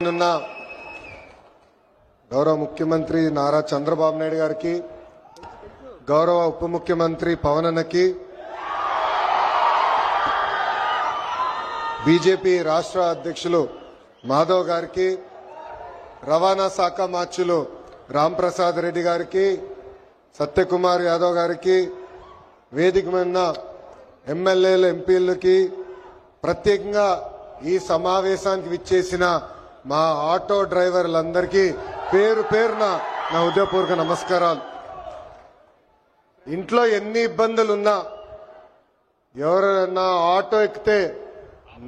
నిన్న గౌరవ ముఖ్యమంత్రి నారా చంద్రబాబు నాయుడు గారికి, గౌరవ ఉప ముఖ్యమంత్రి పవన్ అన్నకి, బీజేపీ రాష్ట్ర అధ్యక్షులు మాధవ్ గారికి, రవాణా శాఖ మార్చులు రాంప్రసాద్ రెడ్డి గారికి, సత్యకుమార్ యాదవ్ గారికి, వేదిక మీద ఎమ్మెల్యేలు ఎంపీలకి, ప్రత్యేకంగా ఈ సమావేశానికి విచ్చేసిన మా ఆటో డ్రైవర్లందరికీ పేరు పేరున నా హృదయపూర్వక నమస్కారాలు. ఇంట్లో ఎన్ని ఇబ్బందులున్నా ఎవరైనా ఆటో ఎక్కితే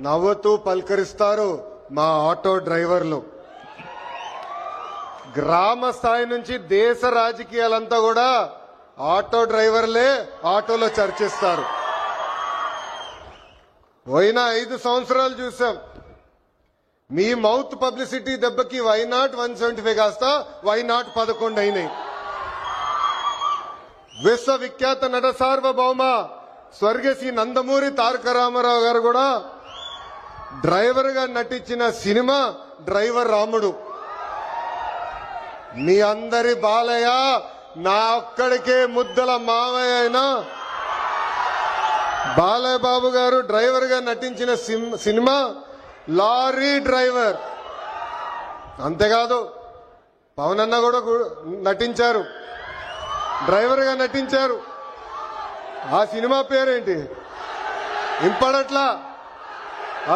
నవ్వుతూ పలకరిస్తారు మా ఆటో డ్రైవర్లు. గ్రామ స్థాయి నుంచి దేశ రాజకీయాలంతా కూడా ఆటో డ్రైవర్లే ఆటోలో చర్చిస్తారు. పోయిన 5 సంవత్సరాలు చూసాం. మీ మౌత్ పబ్లిసిటీ దెబ్బకి వైనాట్ 175 కాస్త వైనాట్ 11 అయినాయి. విశ్వవిఖ్యాత నట సార్వభౌమ స్వర్గశ్రీ నందమూరి తారక రామారావు గారు కూడా డ్రైవర్ గా నటించిన సినిమా డ్రైవర్ రాముడు. మీ అందరి బాలయ్య నా ఒక్కడికే ముద్దల మావయ్య అయినా బాలయ్య బాబు గారు డ్రైవర్ గా నటించిన సినిమా లారీ డ్రైవర్. అంతేకాదు పవన్ అన్న కూడా నటించారు, డ్రైవర్ గా నటించారు. ఆ సినిమా పేరేంటి ఇంపడట్లా,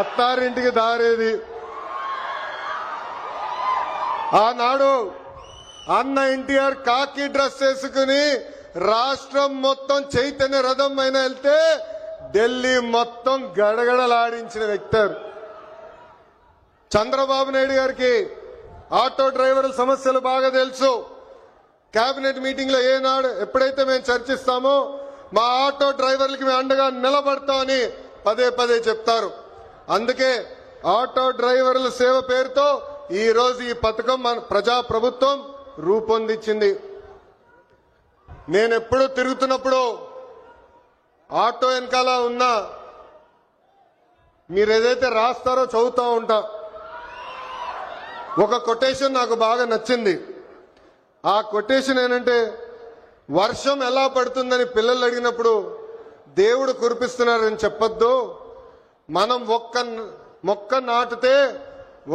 అత్తారింటికి దారేది. ఆనాడు అన్న ఎన్టీఆర్ కాకి డ్రెస్ వేసుకుని రాష్ట్రం మొత్తం చైతన్య రథం పైన వెళ్తే ఢిల్లీ మొత్తం గడగడలాడించిన వ్యక్తి. చంద్రబాబు నాయుడు గారికి ఆటో డ్రైవర్ల సమస్యలు బాగా తెలుసు. కేబినెట్ మీటింగ్ లో ఏనాడు ఎప్పుడైతే మేము చర్చిస్తామో మా ఆటో డ్రైవర్లకి మేము అండగా నిలబడతామని పదే పదే చెప్తారు. అందుకే ఆటో డ్రైవర్ల సేవ పేరుతో ఈ రోజు ఈ పథకం మన ప్రజాప్రభుత్వం రూపొందించింది. నేనెప్పుడు తిరుగుతున్నప్పుడు ఆటో వెనకాల ఉన్నా మీరు ఏదైతే రాస్తారో చదువుతూ ఉంటా. ఒక కొటేషన్ నాకు బాగా నచ్చింది. ఆ కొటేషన్ ఏంటంటే, వర్షం ఎలా పడుతుందని పిల్లలు అడిగినప్పుడు దేవుడు కురిపిస్తున్నారని చెప్పొద్దు, మనం ఒక్క మొక్క నాటితే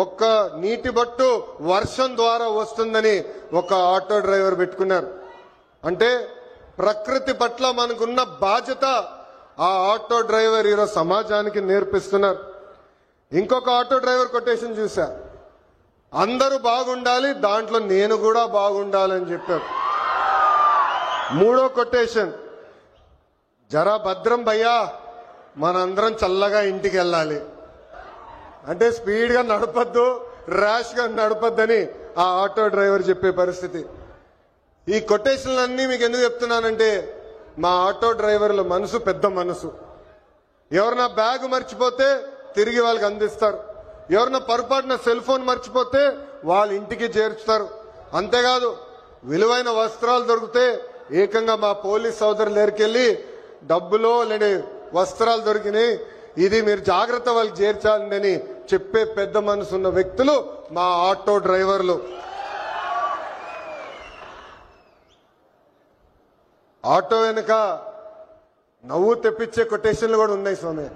ఒక్క నీటి బట్టు వర్షం ద్వారా వస్తుందని ఒక ఆటో డ్రైవర్ పెట్టుకున్నారు. అంటే ప్రకృతి పట్ల మనకున్న బాధ్యత ఆ ఆటో డ్రైవర్ ఈరోజు సమాజానికి నేర్పిస్తున్నారు. ఇంకొక ఆటో డ్రైవర్ కొటేషన్ చూసా, అందరూ బాగుండాలి దాంట్లో నేను కూడా బాగుండాలని చెప్పారు. మూడో కొటేషన్, జరా భద్రం భయ్యా మనందరం చల్లగా ఇంటికి వెళ్ళాలి. అంటే స్పీడ్ గా నడపద్దు, ర్యాష్ గా నడపద్దని ఆ ఆటో డ్రైవర్ చెప్పే పరిస్థితి. ఈ కొటేషన్లన్నీ మీకు ఎందుకు చెప్తున్నానంటే, మా ఆటో డ్రైవర్ల మనసు పెద్ద మనసు. ఎవరన్నా బ్యాగ్ మర్చిపోతే తిరిగి వాళ్ళకి అందిస్తారు, ఎవరన్నా పొరపాటున సెల్ ఫోన్ మర్చిపోతే వాళ్ళ ఇంటికి చేర్చుతారు. అంతేకాదు విలువైన వస్త్రాలు దొరికితే ఏకంగా మా పోలీస్ సోదరుల దగ్గరికి వెళ్ళి డబ్బులో లేని వస్త్రాలు దొరికినాయి, ఇది మీరు జాగ్రత్త వాళ్ళకి చేర్చాలని చెప్పే పెద్ద మనసు ఉన్న వ్యక్తులు మా ఆటో డ్రైవర్లు. ఆటో వెనుక నవ్వు తెప్పించే కొటేషన్లు కూడా ఉన్నాయి స్వామి.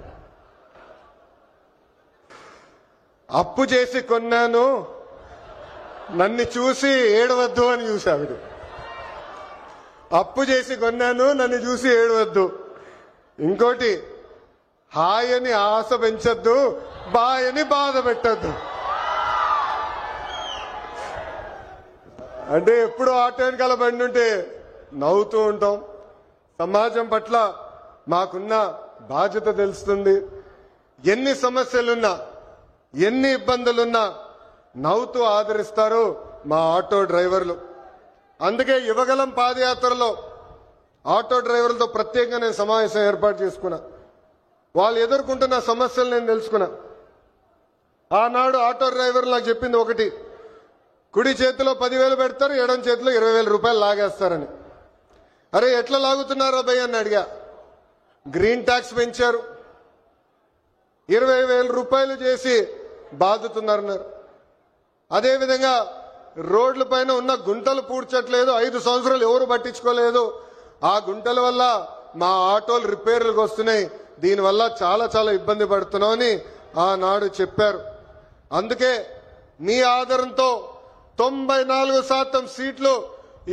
అప్పు చేసి కొన్నాను నన్ను చూసి ఏడవద్దు అని చూశావిడు. అప్పు చేసి కొన్నాను నన్ను చూసి ఏడవద్దు. ఇంకోటి, హాయ్ అని ఆశ పెంచొద్దు, బాయ్ అని బాధ పెట్టద్దు. అంటే ఎప్పుడు ఆటో వెనకాల బండి ఉంటే నవ్వుతూ ఉంటాం. సమాజం పట్ల మాకున్న బాధ్యత తెలుస్తుంది. ఎన్ని సమస్యలున్నా ఎన్ని ఇబ్బందులున్నా నవ్వుతూ ఆదరిస్తారు మా ఆటో డ్రైవర్లు. అందుకే యువగలం పాదయాత్రలో ఆటో డ్రైవర్లతో ప్రత్యేకంగా నేను సమావేశం ఏర్పాటు చేసుకున్నా. వాళ్ళు ఎదుర్కొంటున్న సమస్యలు నేను తెలుసుకున్నా. ఆనాడు ఆటో డ్రైవర్లు నాకు చెప్పింది ఒకటి, కుడి చేతిలో 10,000 పెడతారు, ఎడం చేతిలో 20,000 రూపాయలు లాగేస్తారని. అరే ఎట్లా లాగుతున్నారో భయ్య అని అడిగా. గ్రీన్ ట్యాక్స్ పెంచారు, 20,000 రూపాయలు చేసి బాధుతున్నారన్నారు. అదేవిధంగా రోడ్ల పైన ఉన్న గుంటలు పూడ్చట్లేదు, 5 సంవత్సరాలు ఎవరు పట్టించుకోలేదు. ఆ గుంటల వల్ల మా ఆటోలు రిపేర్లకు వస్తున్నాయి, దీనివల్ల చాలా చాలా ఇబ్బంది పడుతున్నామని ఆనాడు చెప్పారు. అందుకే మీ ఆదరణతో 94% సీట్లు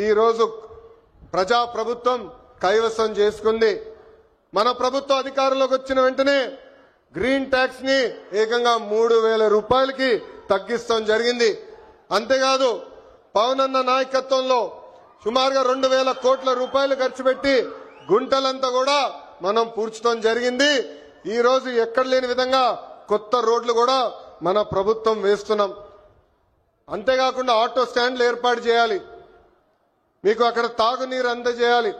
ఈరోజు ప్రజాప్రభుత్వం కైవసం చేసుకుంది. మన ప్రభుత్వం అధికారంలోకి వచ్చిన వెంటనే గ్రీన్ ట్యాక్స్ ని ఏకంగా 3,000 రూపాయలకి తగ్గిస్తాం జరిగింది. అంతేకాదు పవన్ అన్న నాయకత్వంలో సుమారుగా 2,000 కోట్ల రూపాయలు ఖర్చు పెట్టి గుంటలంతా కూడా మనం పూడ్చడం జరిగింది. ఈ రోజు ఎక్కడ లేని విధంగా కొత్త రోడ్లు కూడా మన ప్రభుత్వం వేస్తున్నాం. అంతేకాకుండా ఆటో స్టాండ్లు ఏర్పాటు చేయాలి, మీకు అక్కడ తాగునీరు అందజేయాలి.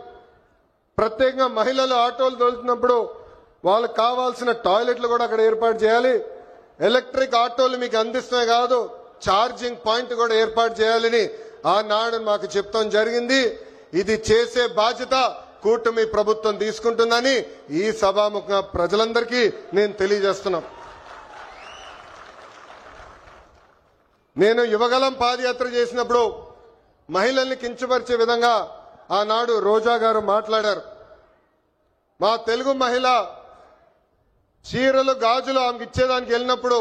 ప్రత్యేకంగా మహిళలు ఆటోలు తోలుతున్నప్పుడు వాళ్ళకి కావాల్సిన టాయిలెట్లు కూడా అక్కడ ఏర్పాటు చేయాలి. ఎలక్ట్రిక్ ఆటోలు మీకు అందిస్తమే కాదు, ఛార్జింగ్ పాయింట్ కూడా ఏర్పాటు చేయాలని ఆనాడు మాకు చెప్తాం జరిగింది. ఇది చేసే బాధ్యత కూటమి ప్రభుత్వం తీసుకుంటుందని ఈ సభాముఖంగా ప్రజలందరికీ నేను తెలియజేస్తున్నా. నేను యువగలం పాదయాత్ర చేసినప్పుడు మహిళల్ని కించపరిచే విధంగా ఆనాడు రోజా గారు మాట్లాడారు. మా తెలుగు మహిళ చీరలు గాజులు ఆమెకి ఇచ్చేదానికి వెళ్ళినప్పుడు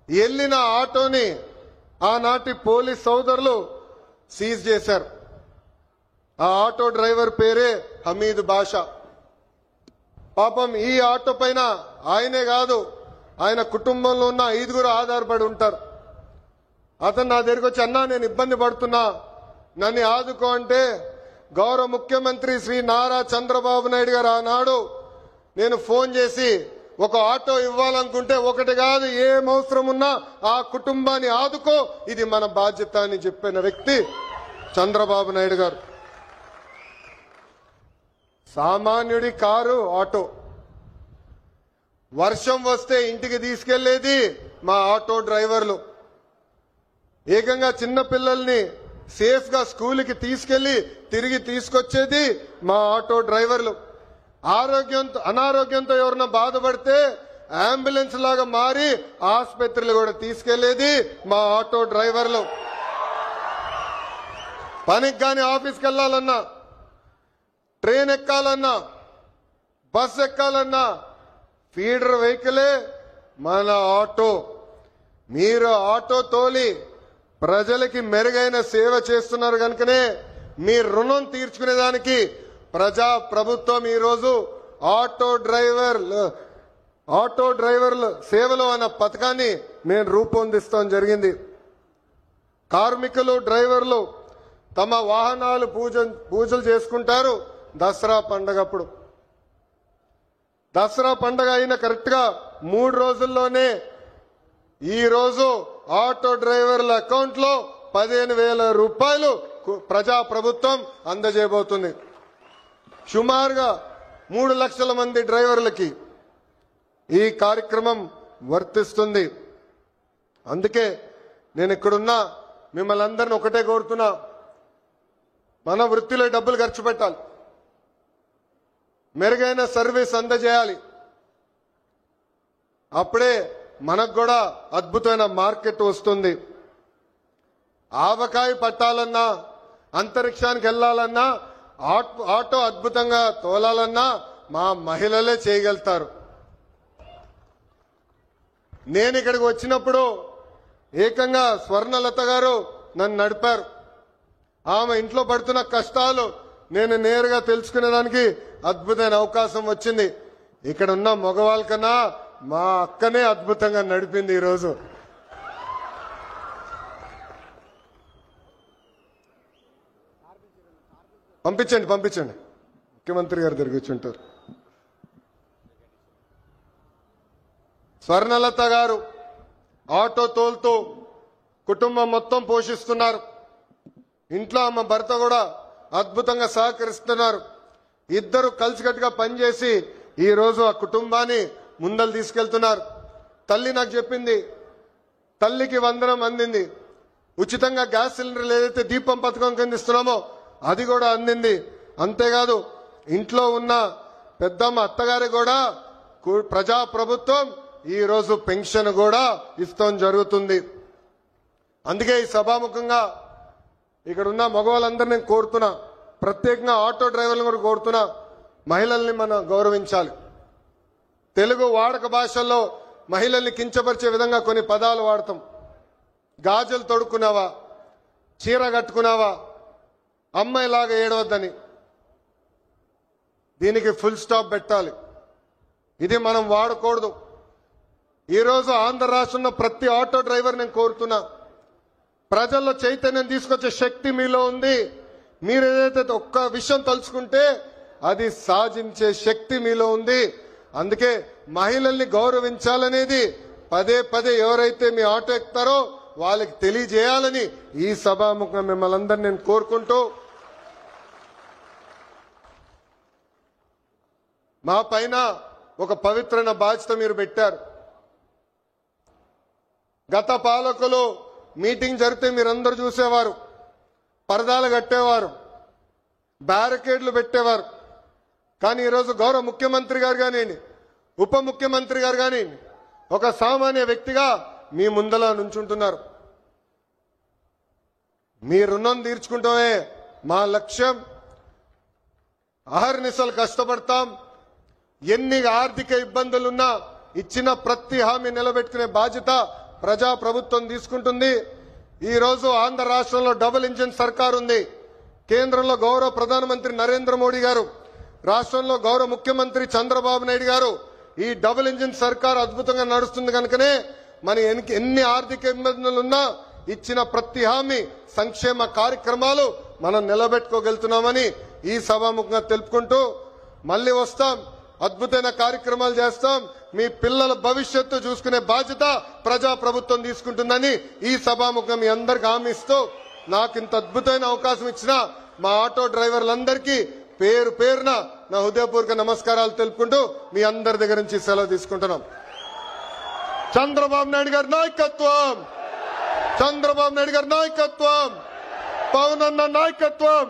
వెళ్ళిన ఆటోని ఆనాటి పోలీస్ సోదరులు సీజ్ చేశారు. ఆ ఆటో డ్రైవర్ పేరే హమీద్ బాషా. పాపం ఈ ఆటో పైన ఆయనే కాదు, ఆయన కుటుంబంలో ఉన్న 5గురు ఆధారపడి ఉంటారు. అతను నా దగ్గరికి వచ్చి, అన్నా నేను ఇబ్బంది పడుతున్నా, నన్ను ఆదుకో అంటే గౌరవ ముఖ్యమంత్రి శ్రీ నారా చంద్రబాబు నాయుడు గారు ఆనాడు నేను ఫోన్ చేసి ఒక ఆటో ఇవ్వాలనుకుంటే ఒకటి కాదు, ఏం అవసరం ఉన్నా ఆ కుటుంబాన్ని ఆదుకో, ఇది మన బాధ్యత అని చెప్పిన వ్యక్తి చంద్రబాబు నాయుడు గారు. సామాన్యుడి కారు ఆటో, వర్షం వస్తే ఇంటికి తీసుకెళ్లేది మా ఆటో డ్రైవర్లు. ఏకంగా చిన్న పిల్లల్ని సేఫ్ గా స్కూల్కి తీసుకెళ్లి తిరిగి తీసుకొచ్చేది మా ఆటో డ్రైవర్లు. అనారోగ్యంతో ఎవరన్నా బాధపడితే అంబులెన్స్ లాగా మారి ఆసుపత్రులు కూడా తీసుకెళ్లేది మా ఆటో డ్రైవర్లు. పనికి కానీ ఆఫీస్కి వెళ్లాలన్నా, ట్రైన్ ఎక్కాలన్నా, బస్ ఎక్కాలన్నా ఫీడర్ వెహికలే మన ఆటో. మీరు ఆటో తోలి ప్రజలకి మెరుగైన సేవ చేస్తున్నారు కనుకనే మీ రుణం తీర్చుకునేదానికి ప్రజా ప్రభుత్వం ఈరోజు ఆటో డ్రైవర్ల సేవలు అన్న పథకాన్ని మేము రూపొందిస్తాం జరిగింది. కార్మికులు డ్రైవర్లు తమ వాహనాలు పూజలు చేసుకుంటారు దసరా పండగప్పుడు. దసరా పండగ అయిన కరెక్ట్ గా 3 రోజుల్లోనే ఈ రోజు ఆటో డ్రైవర్ల అకౌంట్ లో 15,000 రూపాయలు ప్రజా ప్రభుత్వం అందజేయబోతుంది. సుమారుగా 3 లక్షల మంది డ్రైవర్లకి ఈ కార్యక్రమం వర్తిస్తుంది. అందుకే నేను ఇక్కడున్నా మిమ్మల్ని అందరిని ఒకటే కోరుతున్నా, మన వృత్తిలో డబ్బులు ఖర్చు పెట్టాలి, మెరుగైన సర్వీస్ అందజేయాలి. అప్పుడే మనకు కూడా అద్భుతమైన మార్కెట్ వస్తుంది. ఆవకాయ పట్టాలన్నా, అంతరిక్షానికి వెళ్లాలన్నా, ఆటో అద్భుతంగా తోలాలన్నా మా మహిళలే చేయగలుగుతారు. నేను ఇక్కడికి వచ్చినప్పుడు ఏకంగా స్వర్ణలత గారు నన్ను నడిపారు. ఆమె ఇంట్లో పడుతున్న కష్టాలు నేను నేరుగా తెలుసుకునేదానికి అద్భుతమైన అవకాశం వచ్చింది. ఇక్కడ ఉన్న మగవాళ్ళ కన్నా మా అక్కనే అద్భుతంగా నడిపింది. ఈరోజు పంపించండి ముఖ్యమంత్రి గారు తిరిగి వచ్చి ఉంటారు. స్వర్ణలత గారు ఆటో తోలుతూ కుటుంబం మొత్తం పోషిస్తున్నారు. ఇంట్లో ఆమె భర్త కూడా అద్భుతంగా సహకరిస్తున్నారు. ఇద్దరు కలిసికట్టుగా పనిచేసి ఈ రోజు ఆ కుటుంబాన్ని ముందలు తీసుకెళ్తున్నారు. తల్లి నాకు చెప్పింది, తల్లికి వందనం అందింది. ఉచితంగా గ్యాస్ సిలిండర్లు ఏదైతే దీపం పథకం కింద ఇస్తున్నామో అది కూడా అందింది. అంతేకాదు ఇంట్లో ఉన్న పెద్దమ్మ అత్తగారి కూడా ప్రజా ప్రభుత్వం ఈ రోజు పెన్షన్ కూడా ఇస్తాం జరుగుతుంది. అందుకే ఈ సభాముఖంగా ఇక్కడ ఉన్న మగవాళ్ళందరినీ నేను కోరుతున్నా, ప్రత్యేకంగా ఆటో డ్రైవర్లను కూడా కోరుతున్నా, మహిళల్ని మనం గౌరవించాలి. తెలుగు వాడక భాషల్లో మహిళల్ని కించపరిచే విధంగా కొన్ని పదాలు వాడతాం. గాజులు తొడుక్కున్నావా, చీర కట్టుకున్నావా, అమ్మాయిలాగా ఏడవద్దని. దీనికి ఫుల్ స్టాప్ పెట్టాలి. ఇది మనం వాడకూడదు. ఈరోజు ఆంధ్ర రాష్ట్రంలో ప్రతి ఆటో డ్రైవర్ నేను కోరుతున్నా, ప్రజల్లో చైతన్యం తీసుకొచ్చే శక్తి మీలో ఉంది. మీరు ఏదైతే ఒక్క విషయం తలుచుకుంటే అది సాధించే శక్తి మీలో ఉంది. అందుకే మహిళల్ని గౌరవించాలనేది పదే పదే ఎవరైతే మీ ఆటో ఎక్కుతారో వాళ్ళకి తెలియజేయాలని ఈ సభాముఖంగా మిమ్మల్ని అందరినీ నేను కోరుకుంటూ, మా పైన ఒక పవిత్రమైన బాధ్యత మీరు పెట్టారు. గత పాలకులు మీటింగ్ జరిగితే మీరందరూ చూసేవారు, పరదాలు కట్టేవారు, బ్యారికేడ్లు పెట్టేవారు. కానీ ఈరోజు గౌరవ ముఖ్యమంత్రి గారు కానివ్వండి, ఉప ముఖ్యమంత్రి గారు కానివ్వండి, ఒక సామాన్య వ్యక్తిగా మీ ముందల నుంచుంటున్నారు. మీ రుణం తీర్చుకుంటామే మా లక్ష్యం. అహర్నిశలు కష్టపడతాం. ఎన్ని ఆర్థిక ఇబ్బందులున్నా ఇచ్చిన ప్రతి హామీ నిలబెట్టుకునే బాధ్యత ప్రజా ప్రభుత్వం తీసుకుంటుంది. ఈ రోజు ఆంధ్ర రాష్ట్రంలో డబుల్ ఇంజిన్ సర్కార్ ఉంది. కేంద్రంలో గౌరవ ప్రధానమంత్రి నరేంద్ర మోడీ గారు, రాష్ట్రంలో గౌరవ ముఖ్యమంత్రి చంద్రబాబు నాయుడు గారు. ఈ డబుల్ ఇంజిన్ సర్కార్ అద్భుతంగా నడుస్తుంది కనుకనే మన ఎన్ని ఆర్థిక ఇబ్బందులున్నా ఇచ్చిన ప్రతి హామీ, సంక్షేమ కార్యక్రమాలు మనం నిలబెట్టుకోగలుగుతున్నామని ఈ సభాముఖంగా తెలుపుకుంటూ, మళ్ళీ వస్తాం, అద్భుతమైన కార్యక్రమాలు చేస్తాం. మీ పిల్లల భవిష్యత్తు చూసుకునే బాధ్యత ప్రజా ప్రభుత్వం తీసుకుంటుందని ఈ సభాముఖం మీ అందరికి హామీ ఇస్తూ, నాకు ఇంత అద్భుతమైన అవకాశం ఇచ్చిన మా ఆటో డ్రైవర్లందరికీ పేరు పేరున నా హృదయపూర్వక నమస్కారాలు తెలుపుకుంటూ మీ అందరి దగ్గర నుంచి సెలవు తీసుకుంటున్నాం. చంద్రబాబు నాయుడు గారి నాయకత్వం, చంద్రబాబు నాయుడు గారి నాయకత్వం, పవన్ అన్న నాయకత్వం,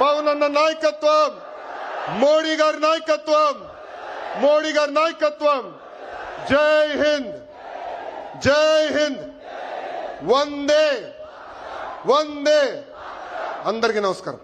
పవన్ అన్న నాయకత్వం, మోడీ గారి నాయకత్వం, మోడీ గారి నాయకత్వం. జై హింద్, జై హింద్, వందే వందే. అందరికీ నమస్కారం.